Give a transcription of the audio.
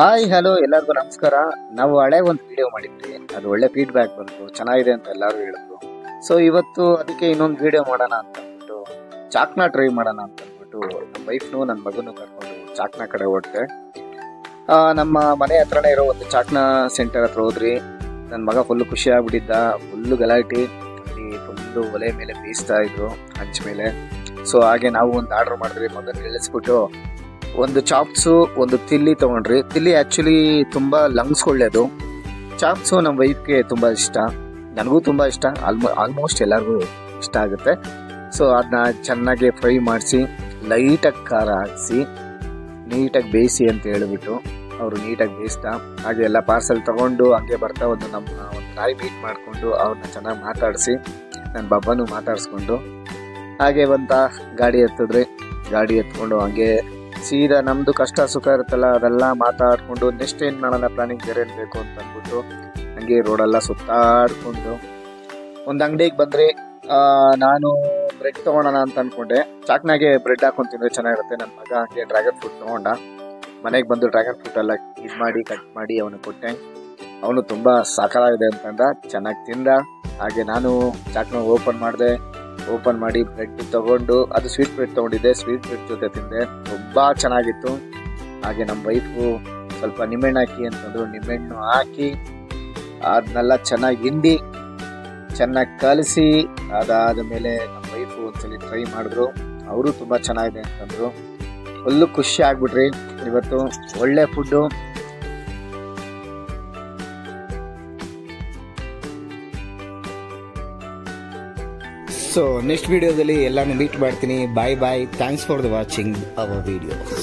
Hi hello ಎಲ್ಲರಿಗೂ ನಮಸ್ಕಾರ. ನಾವು ಹಳೆ ಒಂದು ವಿಡಿಯೋ ಮಾಡಿದ್ವಿ, ಅದು ಒಳ್ಳೆ ಫೀಡ್ಬ್ಯಾಕ್ ಬಂತು, ಚೆನ್ನಾಗಿದೆ ಅಂತ ಎಲ್ಲರೂ ಹೇಳಿದ್ರು. ಸೊ ಇವತ್ತು ಅದಕ್ಕೆ ಇನ್ನೊಂದು ವಿಡಿಯೋ ಮಾಡೋಣ ಅಂತ ಅಂದ್ಬಿಟ್ಟು ಚಾಕ್ನ ಟ್ರೈ ಮಾಡೋಣ ಅಂತ ಅಂದ್ಬಿಟ್ಟು ನಮ್ಮ ವೈಫ್ನು ನನ್ನ ಮಗನೂ ಕರ್ಕೊಂಡು ಚಾಕ್ನ ಕಡೆ ಹೊರಟೆ. ನಮ್ಮ ಮನೆ ಹತ್ರನೇ ಇರೋ ಒಂದು ಚಾಕ್ನ ಸೆಂಟರ್ ಹತ್ರ ಹೋದ್ರಿ. ನನ್ನ ಮಗ ಫುಲ್ಲು ಖುಷಿ ಆಗ್ಬಿಟ್ಟಿದ್ದ, ಫುಲ್ಲು ಗಲಾಟೆ, ಅಲ್ಲಿ ಫುಲ್ಲು ಒಲೆ ಮೇಲೆ ಬೇಯಿಸ್ತಾ ಇದ್ರು ಹಂಚ ಮೇಲೆ. ಸೊ ಹಾಗೆ ನಾವು ಒಂದು ಆರ್ಡರ್ ಮಾಡಿದ್ರಿ, ಮಗನ ಇಳಿಸ್ಬಿಟ್ಟು ಒಂದು ಚಾಪ್ಸು ಒಂದು ತಿಲ್ಲಿ ತೊಗೊಂಡ್ರಿ. ತಿಲ್ಲಿ ಆ್ಯಕ್ಚುಲಿ ತುಂಬ ಲಂಗ್ಸ್ ಒಳ್ಳೆಯದು. ಚಾಪ್ಸು ನಮ್ಮ ವೈಫ್ಗೆ ತುಂಬ ಇಷ್ಟ, ನನಗೂ ತುಂಬ ಇಷ್ಟ, ಆಲ್ಮೋಸ್ಟ್ ಎಲ್ಲರಿಗೂ ಇಷ್ಟ ಆಗುತ್ತೆ. ಸೊ ಅದನ್ನ ಚೆನ್ನಾಗಿ ಫ್ರೈ ಮಾಡಿಸಿ ಲೈಟಾಗಿ ಖಾರ ಹಾಕಿಸಿ ನೀಟಾಗಿ ಬೇಯಿಸಿ ಅಂತ ಹೇಳಿಬಿಟ್ಟು ಅವರು ನೀಟಾಗಿ ಬೇಯಿಸ್ತಾ, ಹಾಗೆ ಎಲ್ಲ ಪಾರ್ಸೆಲ್ ತೊಗೊಂಡು ಹಂಗೆ ಬರ್ತಾ ಒಂದು ನಾಯಿ ಮೀಟ್ ಮಾಡಿಕೊಂಡು ಅವ್ರನ್ನ ಚೆನ್ನಾಗಿ ಮಾತಾಡಿಸಿ ನನ್ನ ಬಬ್ಬನೂ ಮಾತಾಡಿಸ್ಕೊಂಡು ಹಾಗೆ ಬಂತ ಗಾಡಿ ಎತ್ತಿದ್ರಿ. ಗಾಡಿ ಎತ್ಕೊಂಡು ಹಂಗೆ ಸೀದಾ ನಮ್ಮದು ಕಷ್ಟ ಸುಖ ಇರುತ್ತಲ್ಲ ಅದೆಲ್ಲ ಮಾತಾಡಿಕೊಂಡು ನೆಕ್ಸ್ಟ್ ಏನು ಮಾಡೋಣ ಪ್ಲಾನಿಂಗ್ ಬೇರೆ ಏನು ಬೇಕು ಅಂತ ಅಂದ್ಬಿಟ್ಟು ಹಂಗೆ ರೋಡೆಲ್ಲ ಸುತ್ತಾಡಿಕೊಂಡು ಒಂದು ಅಂಗಡಿಗೆ ಬಂದ್ರಿ. ನಾನು ಬ್ರೆಡ್ ತೊಗೊಳೋಣ ಅಂತ ಅಂದ್ಕೊಂಡೆ. ಚಾಕ್ನಾಗೆ ಬ್ರೆಡ್ ಹಾಕೊಂಡು ತಿಂದರೆ ಚೆನ್ನಾಗಿರುತ್ತೆ. ನನ್ನ ಮಗ ಹಂಗೆ ಡ್ರ್ಯಾಗನ್ ಫ್ರೂಟ್ ತೊಗೊಂಡ. ಮನೆಗೆ ಬಂದು ಡ್ರ್ಯಾಗನ್ ಫ್ರೂಟ್ ಎಲ್ಲ ಇದು ಮಾಡಿ ಕಟ್ ಮಾಡಿ ಅವನು ಕೊಟ್ಟೆ. ಅವನು ತುಂಬ ಸಾಕಾಗಿದೆ ಅಂತಂದ, ಚೆನ್ನಾಗಿ ತಿಂದ. ಹಾಗೆ ನಾನು ಚಾಕ್ನ ಓಪನ್ ಮಾಡಿದೆ. ಓಪನ್ ಮಾಡಿ ಬ್ರೆಡ್ ತಗೊಂಡು, ಅದು ಸ್ವೀಟ್ ಬ್ರೆಡ್ ತೊಗೊಂಡಿದ್ದೆ, ಸ್ವೀಟ್ ಬ್ರೆಡ್ ಜೊತೆ ತಿಂದೆ, ತುಂಬ ಚೆನ್ನಾಗಿತ್ತು. ಹಾಗೆ ನಮ್ಮ ವೈಫು ಸ್ವಲ್ಪ ನಿಂಬೆಹಣ್ಣು ಹಾಕಿ ಅಂತಂದ್ರು, ನಿಂಬೆಹಣ್ಣು ಹಾಕಿ ಅದನ್ನೆಲ್ಲ ಚೆನ್ನಾಗಿ ಹಿಂಡಿ ಚೆನ್ನಾಗಿ ಕಲಸಿ ಅದಾದ ಮೇಲೆ ನಮ್ಮ ವೈಫು ಒಂದ್ಸಲಿ ಟ್ರೈ ಮಾಡಿದ್ರು. ಅವರು ತುಂಬ ಚೆನ್ನಾಗಿದೆ ಅಂತಂದರು. ಫುಲ್ಲು ಖುಷಿ ಆಗ್ಬಿಟ್ರಿ. ಇವತ್ತು ಒಳ್ಳೆ ಫುಡ್ಡು. ಸೊ ನೆಕ್ಸ್ಟ್ ವಿಡಿಯೋದಲ್ಲಿ ಎಲ್ಲಾನು ಮೀಟ್ ಮಾಡ್ತೀನಿ. Bye bye. Thanks for the watching our videos.